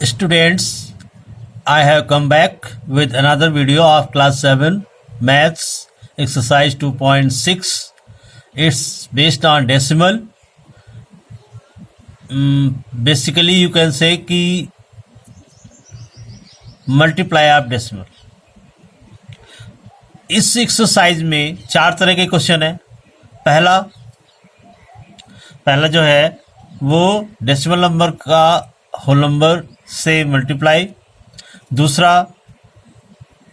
Students, I have come back with another video of class 7 maths exercise 2.6. It's based on decimal. Basically you can say कि multiply of decimal. इस exercise में 4 तरह के question है। पहला जो है वो डेसिमल नंबर का होल नंबर से मल्टीप्लाई, दूसरा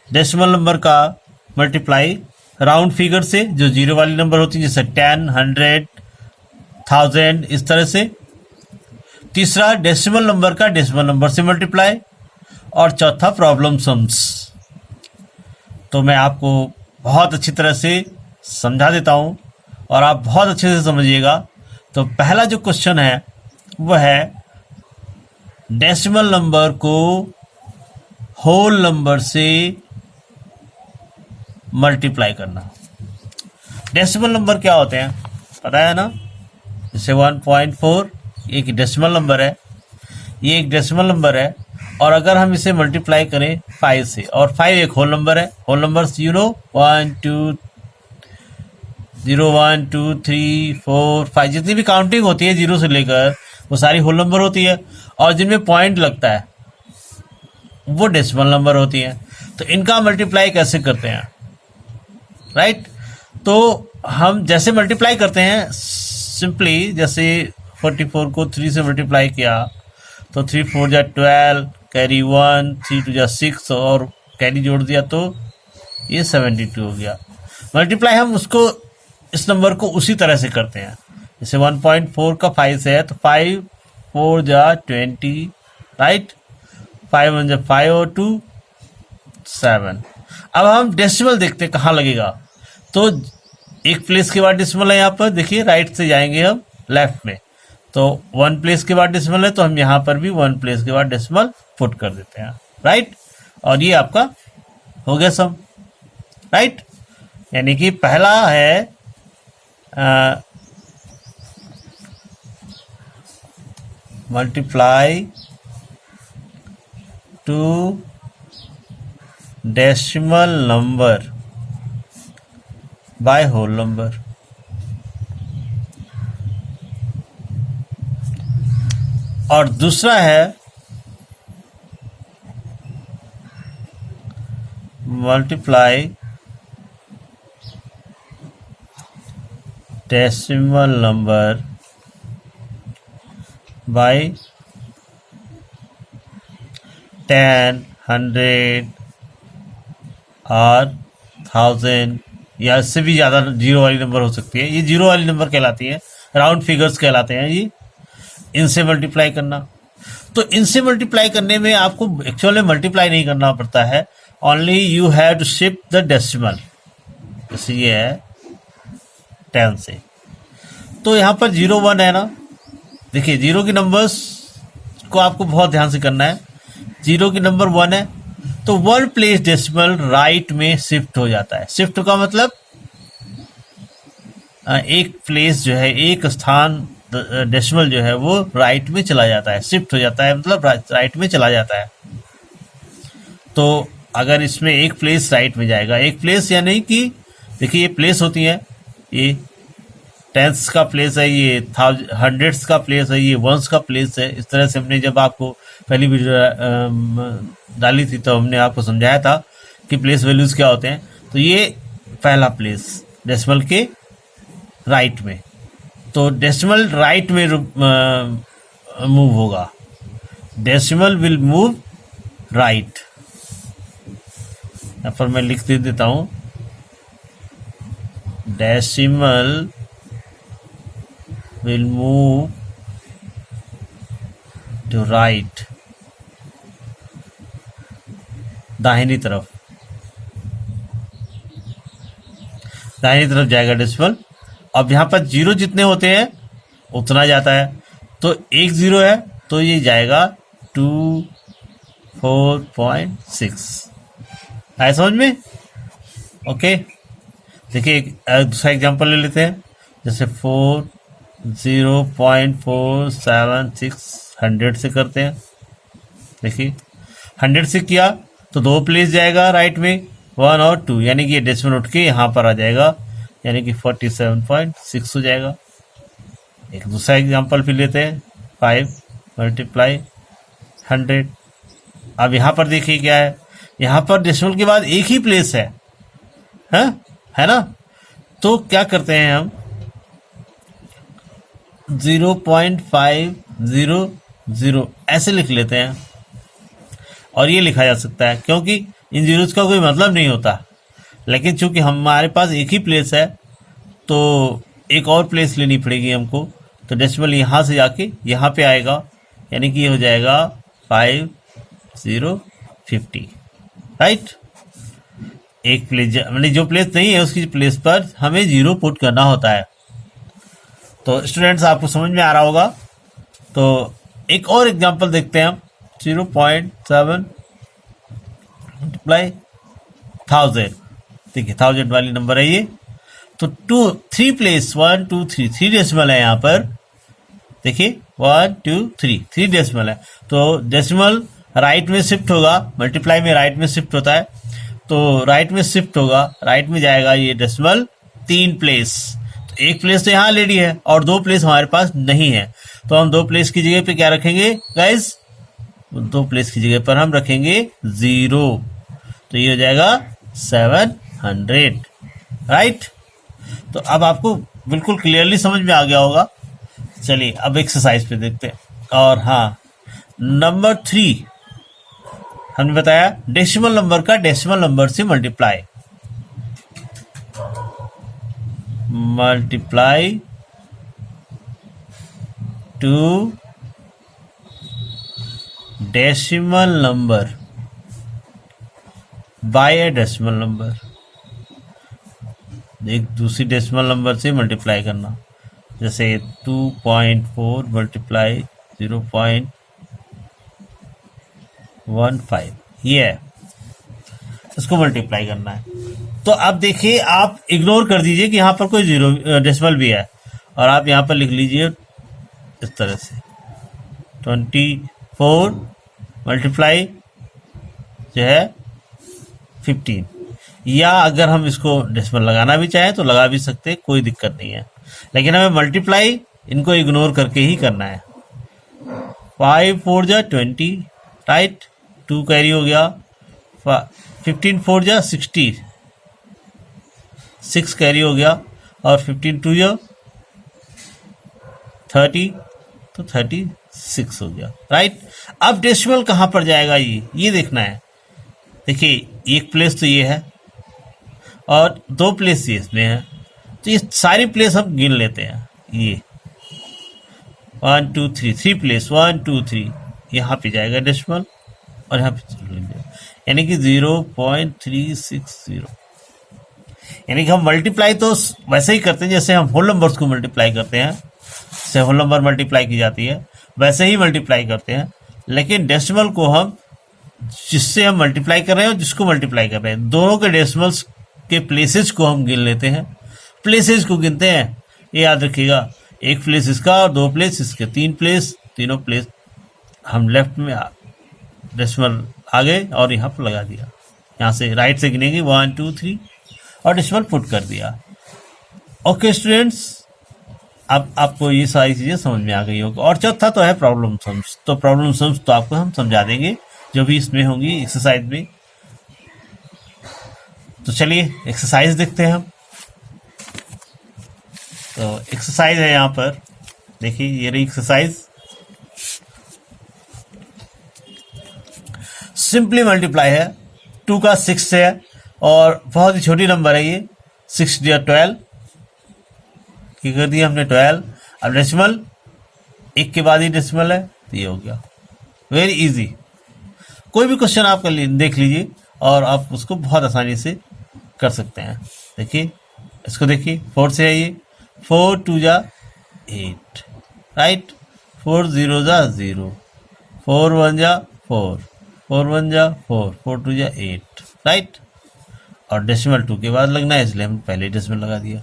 डेसिमल नंबर का मल्टीप्लाई राउंड फिगर से जो जीरो वाली नंबर होती है जैसे 10, 100, 1000 इस तरह से, तीसरा डेसिमल नंबर का डेसिमल नंबर से मल्टीप्लाई, और चौथा प्रॉब्लम सम्स। तो मैं आपको बहुत अच्छी तरह से समझा देता हूँ और आप बहुत अच्छे से समझिएगा। तो पहला जो क्वेश्चन है वह है डेसिमल नंबर को होल नंबर से मल्टीप्लाई करना। डेसिमल नंबर क्या होते हैं पता है ना, जैसे 1.4 एक डेसिमल नंबर है, ये एक डेसिमल नंबर है, और अगर हम इसे मल्टीप्लाई करें 5 से, और 5 एक होल नंबर है। होल नंबर्स 1 2 3 4 5 जितनी भी काउंटिंग होती है जीरो से लेकर वो सारी होल नंबर होती है, और जिनमें पॉइंट लगता है वो डेसिमल नंबर होती हैं। तो इनका मल्टीप्लाई कैसे करते हैं, राइट? तो हम जैसे मल्टीप्लाई करते हैं सिंपली, जैसे 44 को 3 से मल्टीप्लाई किया तो 3 4 जा 12, कैरी 1, 3 2 जा 6 और कैरी जोड़ दिया तो ये 72 हो गया। मल्टीप्लाई हम उसको इस नंबर को उसी तरह से करते हैं, जैसे 1.4 का 5 से है तो 5 4 जा 20, राइट? 5 1 जा 5 और 2 7। अब हम डेसिमल देखते हैं कहाँ लगेगा। तो एक प्लेस के बाद डेसिमल है, यहाँ पर देखिए राइट से जाएंगे हम लेफ्ट में, तो 1 प्लेस के बाद डेसिमल है तो हम यहाँ पर भी 1 प्लेस के बाद डेसिमल पुट कर देते हैं, राइट? और ये आपका हो गया सम, राइट? यानी कि पहला है multiply two decimal number by whole number. और दूसरा है मल्टीप्लाई डेसिमल नंबर बाय 10, 100 और 1000 या इससे भी ज़्यादा जीरो वाली नंबर हो सकती है। ये जीरो वाली नंबर कहलाती है, राउंड फिगर्स कहलाते हैं ये। इनसे मल्टीप्लाई करना, तो इनसे मल्टीप्लाई करने में आपको एक्चुअली मल्टीप्लाई नहीं करना पड़ता है, only you have to shift the decimal. जैसे ये है 10 से, तो यहाँ पर 0 1 है ना, देखिए जीरो की नंबर्स को आपको बहुत ध्यान से करना है। जीरो की नंबर 1 है तो 1 प्लेस डेसिमल राइट में शिफ्ट हो जाता है। शिफ्ट का मतलब एक प्लेस जो है, एक स्थान डेसिमल जो है वो राइट में चला जाता है, शिफ्ट हो जाता है, मतलब राइट में चला जाता है। तो अगर इसमें एक प्लेस राइट में जाएगा, एक प्लेस यानी कि देखिए ये प्लेस होती है, ये टेंस का प्लेस है, ये हंड्रेड्स का प्लेस है, ये वंस का प्लेस है। इस तरह से हमने जब आपको पहली वीडियो डाली थी तो हमने आपको समझाया था कि प्लेस वैल्यूज़ क्या होते हैं। तो ये पहला प्लेस डेसिमल के राइट में, तो डेसिमल राइट में मूव होगा, डेसिमल विल मूव राइट। यहाँ पर मैं लिख देता हूँ, decimal will move to right, दाहिनी तरफ जाएगा डेसिमल। अब यहाँ पर जीरो जितने होते हैं उतना जाता है, तो एक जीरो है तो ये जाएगा 24.6। आया समझ में? ओके, देखिए एक दूसरा एग्जांपल ले लेते हैं, जैसे 0.476 100 से करते हैं, देखिए 100 से किया तो 2 प्लेस जाएगा राइट में 1 और 2, यानी कि ये डेसिमल उठ के यहाँ पर आ जाएगा, यानी कि 47.6 हो जाएगा। एक दूसरा एग्जांपल फिर लेते हैं, 5 मल्टीप्लाई 100। अब यहाँ पर देखिए क्या है, यहाँ पर डेसिमल के बाद एक ही प्लेस है ना। तो क्या करते हैं हम 0.500 ऐसे लिख लेते हैं, और ये लिखा जा सकता है क्योंकि इन जीरोस का कोई मतलब नहीं होता, लेकिन चूंकि हमारे पास एक ही प्लेस है तो एक और प्लेस लेनी पड़ेगी हमको, तो डेसिमल यहाँ से जाके यहाँ पे आएगा, यानी कि ये हो जाएगा 5050, राइट। एक प्लेस मतलब जो प्लेस नहीं है उसकी प्लेस पर हमें जीरो पुट करना होता है। तो स्टूडेंट्स आपको समझ में आ रहा होगा। तो एक और एग्जांपल देखते हैं हम, 0.7 मल्टीप्लाई 1000, देखिए 1000 वाली नंबर है ये। तो 3 प्लेस 1 2 3 3 डेसिमल है यहाँ पर, देखिए 1 2 3 डेसिमल है, तो डेसिमल राइट में शिफ्ट होगा, मल्टीप्लाई में राइट में शिफ्ट होता है, तो राइट में शिफ्ट होगा, राइट में जाएगा ये डेसिमल 3 प्लेस। तो एक प्लेस तो यहाँ ऑलरेडी है और 2 प्लेस हमारे पास नहीं है, तो हम 2 प्लेस की जगह पे क्या रखेंगे गाइस, 2 प्लेस की जगह पर हम रखेंगे 0, तो ये हो जाएगा 700, राइट। तो अब आपको बिल्कुल क्लियरली समझ में आ गया होगा। चलिए अब एक्सरसाइज पे देखते हैं। और हाँ, नंबर 3 हमने बताया डेसिमल नंबर का डेसिमल नंबर से multiply two decimal number bye ए डेसिमल नंबर, एक दूसरी डेसिमल नंबर से मल्टीप्लाई करना, जैसे 2.4 मल्टीप्लाई 0.15, ये है, इसको मल्टीप्लाई करना है। तो अब देखिए आप इग्नोर कर दीजिए कि यहाँ पर कोई जीरो डेसिमल भी है, और आप यहाँ पर लिख लीजिए इस तरह से 24 मल्टीप्लाई जो है 15, या अगर हम इसको डेसिमल लगाना भी चाहें तो लगा भी सकते हैं, कोई दिक्कत नहीं है, लेकिन हमें मल्टीप्लाई इनको इग्नोर करके ही करना है। 5 4 जा 20, राइट, 2 कैरी हो गया, 15 4 जा 60, 6 कैरी हो गया, और 15 2 जा 30, तो 36 हो गया, राइट। अब डेसिमल कहाँ पर जाएगा ये देखना है। देखिए एक प्लेस तो ये है और 2 प्लेस ये इसमें है, तो ये सारी प्लेस हम गिन लेते हैं। ये 1 2 3 3 प्लेस 1 2 3 यहाँ पे जाएगा डेसिमल, और यहाँ पे यानी कि 0.360, यानी कि हम मल्टीप्लाई तो वैसे ही करते हैं जैसे हम होल नंबर्स को मल्टीप्लाई करते हैं, जैसे होल नंबर मल्टीप्लाई की जाती है वैसे ही मल्टीप्लाई करते हैं, लेकिन डेसिमल को हम जिससे हम मल्टीप्लाई कर रहे हैं और जिसको मल्टीप्लाई कर रहे हैं, दोनों के डेसिमल्स के प्लेसेस को हम गिन लेते हैं, प्लेसेस को गिनते हैं। ये याद रखिएगा, एक प्लेस इसका और 2 प्लेस इसके, 3 प्लेस, तीनों प्लेस हम लेफ्ट में डेसिमल आगे और यहाँ पर लगा दिया, यहाँ से राइट से गिनेंगे 1 2 3 और डेसिमल पुट कर दिया। ओके स्टूडेंट्स, अब आपको ये सारी चीज़ें समझ में आ गई होगी। और चौथा तो है प्रॉब्लम सम्स, तो प्रॉब्लम सम्स तो आपको हम समझा देंगे जो भी इसमें होंगी एक्सरसाइज में। तो चलिए एक्सरसाइज देखते हैं हम। तो एक्सरसाइज है यहाँ पर, देखिए ये रही एक्सरसाइज। सिंपली मल्टीप्लाई है, 2 का 6 से है और बहुत ही छोटी नंबर है ये, 6 दिया 12 की कर दिया हमने 12। अब डेसिमल एक के बाद ही डेसिमल है, तो ये हो गया। वेरी इजी, कोई भी क्वेश्चन आप कर देख लीजिए और आप उसको बहुत आसानी से कर सकते हैं। देखिए इसको देखिए, 4 से है ये, 4 2 जा 8, राइट, 4 0 जा 0, 4 1 जा 4, 4 1 जा 4, 4 2 जा 8, राइट। और डेसिमल 2 के बाद लगना है, इसलिए हम पहले डेसिमल लगा दिया,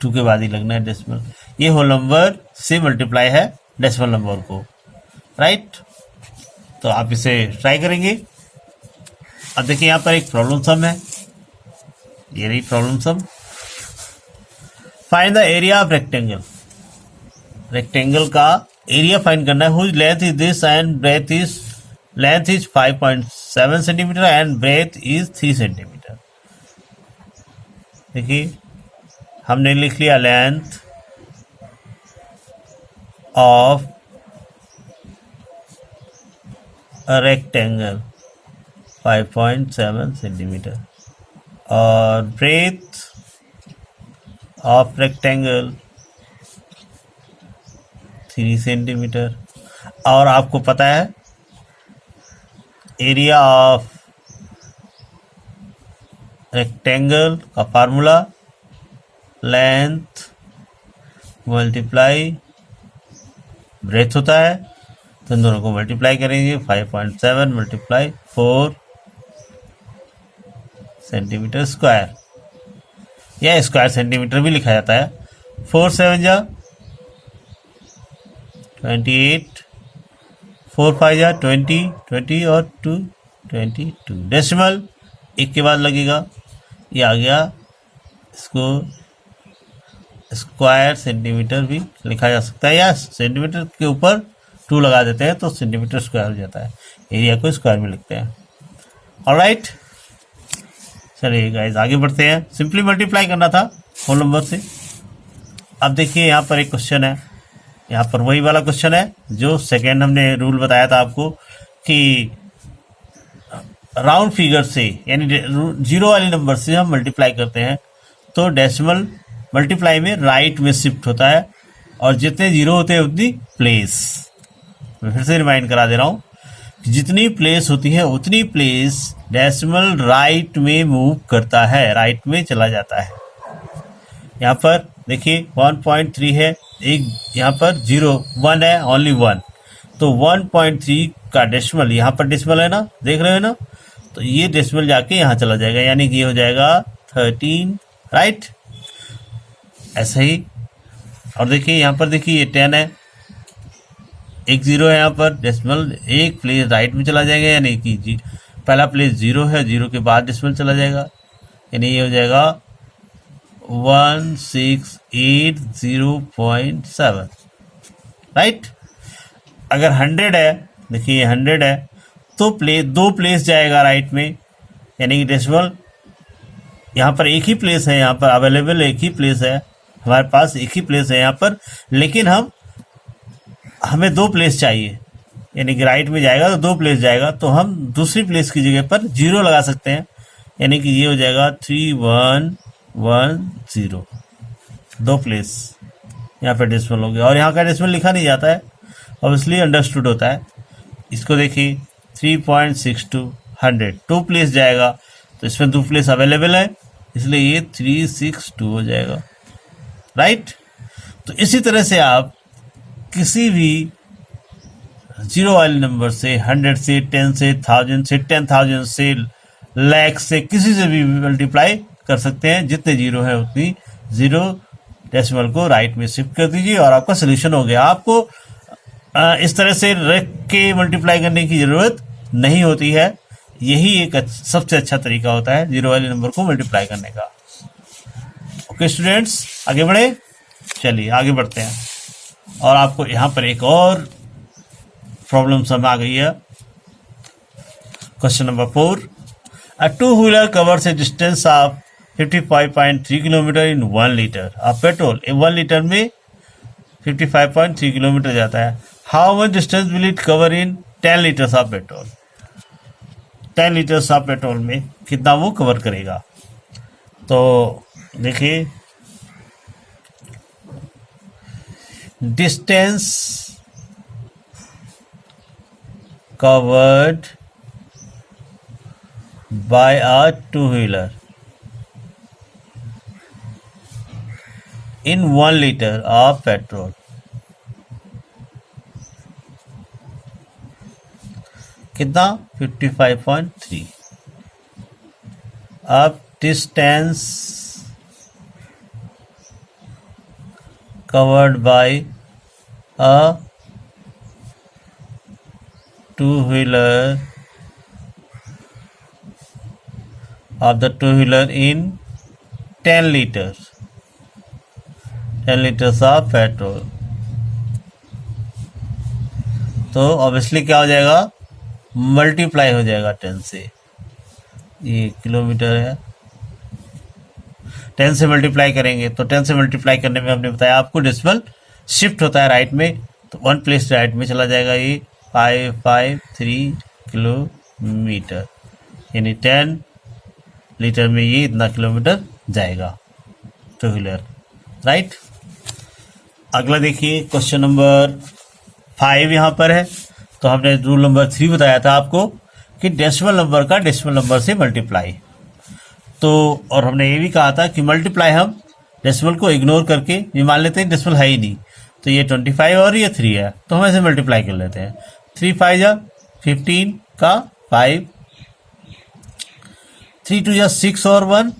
2 के बाद ही लगना है डेसिमल। ये होल नंबर से मल्टीप्लाई है डेसिमल नंबर को, राइट। तो आप इसे ट्राई करेंगे। अब देखिए यहाँ पर एक प्रॉब्लम सम है, ये रही problem sum. Find the area of rectangle, rectangle का एरिया फाइंड करना है। Whose length is this and breadth is, length is 5.7 centimetre and breadth is 3 centimetre. देखिए हमने लिख लिया length of a rectangle 5.7 centimetre और ब्रेथ ऑफ रेक्टेंगल 3 सेंटीमीटर। और आपको पता है एरिया ऑफ रेक्टेंगल का फार्मूला लेंथ मल्टीप्लाई ब्रेथ होता है, तो इन दोनों को मल्टीप्लाई करेंगे। 5.7 मल्टीप्लाई 4 सेंटीमीटर स्क्वायर, या स्क्वायर सेंटीमीटर भी लिखा जाता है। 4 7 जा 28, 4 5 जा 20, 20 और 2 22। डेसिमल एक के बाद लगेगा, ये आ गया। इसको स्क्वायर सेंटीमीटर भी लिखा जा सकता है, या सेंटीमीटर के ऊपर 2 लगा देते हैं तो सेंटीमीटर स्क्वायर हो जाता है। एरिया को स्क्वायर में लिखते हैं। ऑलराइट, चलिए गाइस आगे बढ़ते हैं। सिंपली मल्टीप्लाई करना था होल नंबर से। अब देखिए यहाँ पर एक क्वेश्चन है, यहाँ पर वही वाला क्वेश्चन है जो सेकेंड हमने रूल बताया था आपको कि राउंड फिगर से यानी जीरो वाले नंबर से हम मल्टीप्लाई करते हैं तो डेसिमल मल्टीप्लाई में राइट में शिफ्ट होता है और जितने जीरो होते हैं उतनी प्लेस। मैं फिर से रिमाइंड करा दे रहा हूँ कि जितनी प्लेस होती है उतनी प्लेस डेसिमल राइट में मूव करता है, राइट में चला जाता है। यहाँ पर देखिए 1.3 है, एक यहाँ पर 0 1 है, ओनली 1, तो 1.3 का डेसिमल यहाँ पर डेसिमल है ना, देख रहे हो ना, तो ये डेसिमल जाके यहाँ चला जाएगा, यानी कि ये हो जाएगा 13, राइट। ऐसा ही और देखिए यहाँ पर देखिए ये 10 है, एक 0 है, यहाँ पर डेसिमल एक प्लेस राइट में चला जाएगा, यानी कि पहला प्लेस 0 है, 0 के बाद डेसिमल चला जाएगा, यानी ये हो जाएगा 1680.7, राइट। अगर 100 है, देखिए 100 है तो दो प्लेस जाएगा राइट में, यानी कि डेसिमल यहाँ पर एक ही प्लेस है, यहाँ पर अवेलेबल एक ही प्लेस है, हमारे पास एक ही प्लेस है यहाँ पर, लेकिन हमें 2 प्लेस चाहिए, यानी कि राइट में जाएगा तो 2 प्लेस जाएगा, तो हम दूसरी प्लेस की जगह पर 0 लगा सकते हैं, यानी कि ये हो जाएगा 3110, 2 प्लेस यहाँ पर डेसिमल हो गया। और यहाँ का डेसिमल लिखा नहीं जाता है, ऑब्वियसली अंडरस्टूड होता है। इसको देखिए 3.62 100, 2 प्लेस जाएगा तो इसमें 2 प्लेस अवेलेबल है, इसलिए ये 362 हो जाएगा, राइट। तो इसी तरह से आप किसी भी जीरो वाले नंबर से 100 से 10 से 1000 से 10,000 से लाख से किसी से भी मल्टीप्लाई कर सकते हैं। जितने जीरो है उतनी जीरो डेसिमल को राइट में शिफ्ट कर दीजिए और आपका सोल्यूशन हो गया। आपको इस तरह से रख के मल्टीप्लाई करने की ज़रूरत नहीं होती है, यही एक सबसे अच्छा तरीका होता है जीरो वाले नंबर को मल्टीप्लाई करने का। ओके स्टूडेंट्स, आगे बढ़े, चलिए आगे बढ़ते हैं। और आपको यहाँ पर एक और प्रॉब्लम समझ आ गई है। Question number 4, a two wheeler covers A distance of 55.3 kilometre in 1 litre of petrol. 1 litre में 55.3 किलोमीटर जाता है। How much distance will it cover in 10 litres of petrol. 10 litres of petrol में कितना वो कवर करेगा। तो देखिए distance covered by a two-wheeler in 1 liter of petrol. कितना 55.3। अब distance covered by a two-wheeler of the two-wheeler in 10 liters, 10 liters of petrol. तो obviously क्या हो जाएगा, मल्टीप्लाई हो जाएगा 10 से. ये किलोमीटर है, 10 से मल्टीप्लाई करेंगे तो 10 से मल्टीप्लाई करने में हमने बताया आपको डेसिमल शिफ्ट होता है राइट में, तो 1 प्लेस राइट में चला जाएगा. ये 553 किलोमीटर, यानी 10 लीटर में ये इतना किलोमीटर जाएगा टू व्हीलर, राइट. अगला देखिए क्वेश्चन नंबर 5 यहाँ पर है. तो हमने रूल नंबर 3 बताया था आपको कि डेसिमल नंबर का डेसिमल नंबर से मल्टीप्लाई. तो और हमने ये भी कहा था कि मल्टीप्लाई हम डेसिमल को इग्नोर करके ये मान लेते हैं डेसिमल है ही नहीं, तो ये 25 और ये 3 है, तो हम ऐसे मल्टीप्लाई कर लेते हैं. 3 5 जा 15 का 5, 3 2 जा 6 और 1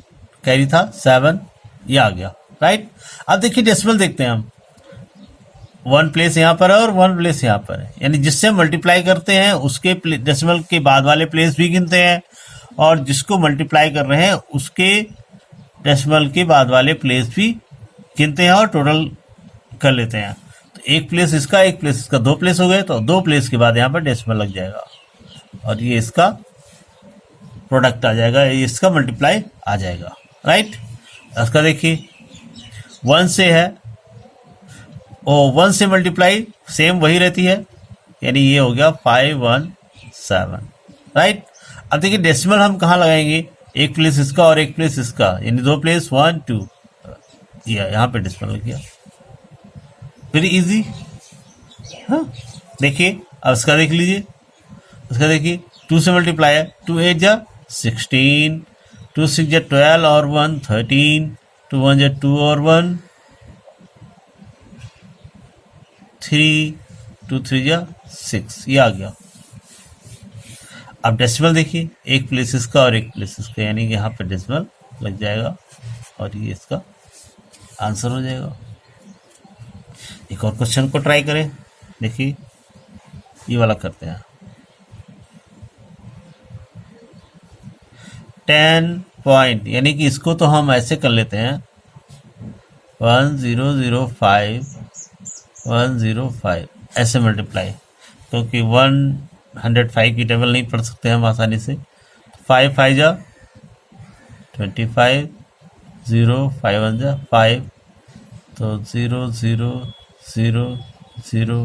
कैरी था 7, ये आ गया, राइट. अब देखिए डेसिमल देखते हैं हम, 1 प्लेस यहाँ पर है और 1 प्लेस यहाँ पर है, यानी जिससे हम मल्टीप्लाई करते हैं उसके डेसिमल के बाद वाले प्लेस भी गिनते हैं, और जिसको मल्टीप्लाई कर रहे हैं उसके डेसिमल के बाद वाले प्लेस भी गिनते हैं और टोटल कर लेते हैं. तो एक प्लेस इसका, एक प्लेस इसका, 2 प्लेस हो गए, तो 2 प्लेस के बाद यहाँ पर डेसिमल लग जाएगा और ये इसका प्रोडक्ट आ जाएगा, ये इसका मल्टीप्लाई आ जाएगा, राइट. इसका देखिए 1 से है, और 1 से मल्टीप्लाई सेम वही रहती है, यानी ये हो गया 517, राइट. अब देखिए डेसिमल हम कहाँ लगाएंगे, एक प्लेस इसका और एक प्लेस इसका, यानी 2 प्लेस 1 2, यहाँ पे डेसिमल लग गया, वेरी इजी. हाँ देखिए अब इसका देख लीजिए, इसका देखिए 2 से मल्टीप्लाई है, 2 8 जा 16, 2 6 जा 12 और 1 13, 2 1 जा 2 और 1 3, 2 3 जा 6, ये आ गया. अब डेसिमल देखिए, एक प्लेस इसका और एक प्लेस इसका, यानी कि यहाँ पे डेसिमल लग जाएगा और ये इसका आंसर हो जाएगा. एक और क्वेश्चन को ट्राई करें, देखिए ये वाला करते हैं. 10 पॉइंट, यानी कि इसको तो हम ऐसे कर लेते हैं 1005 105 ऐसे मल्टीप्लाई, क्योंकि 105 की टेबल नहीं पढ़ सकते हम आसानी से. 5 5 जा 25, 0 5 1 जा 5, तो 0 0 0 0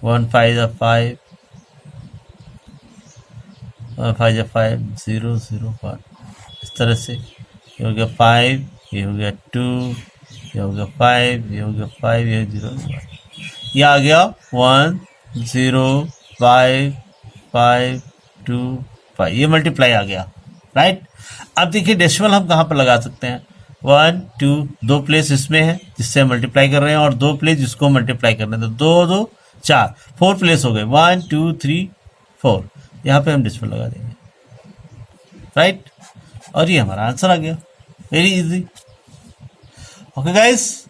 1 5 जा 5, 1 5 जा 5 0 0 1, इस तरह से ये हो गया 5, ये हो गया 2, ये हो गया 5, ये हो गया 5, ये 0 1, ये आ गया 1 0 5 5 2 5, ये मल्टीप्लाई आ गया, राइट. अब देखिए डेसिमल हम कहाँ पर लगा सकते हैं, 1 2, 2 प्लेस इसमें है जिससे हम मल्टीप्लाई कर रहे हैं, और 2 प्लेस जिसको मल्टीप्लाई करना है, तो 2 2 4 4 प्लेस हो गए, 1 2 3 4, यहाँ पे हम डेसिमल लगा देंगे, राइट. और ये हमारा आंसर आ गया, वेरी इजी. ओके गाइस,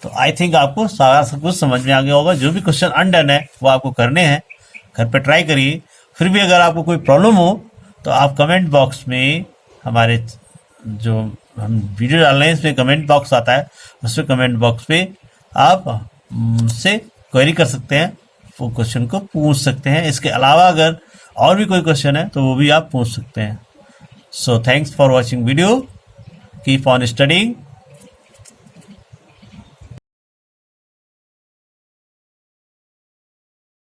तो आई थिंक आपको सारा सब कुछ समझ में आ गया होगा. जो भी क्वेश्चन अनडन है वो आपको करने हैं, घर पे ट्राई करिए. फिर भी अगर आपको कोई प्रॉब्लम हो तो आप कमेंट बॉक्स में, हमारे जो हम वीडियो डाल रहे हैं इसमें कमेंट बॉक्स आता है, उसमें कमेंट बॉक्स पे आप मुझसे क्वेरी कर सकते हैं, वो क्वेश्चन को पूछ सकते हैं. इसके अलावा अगर और भी कोई क्वेश्चन है तो वो भी आप पूछ सकते हैं. So thanks for watching video, keep on studying.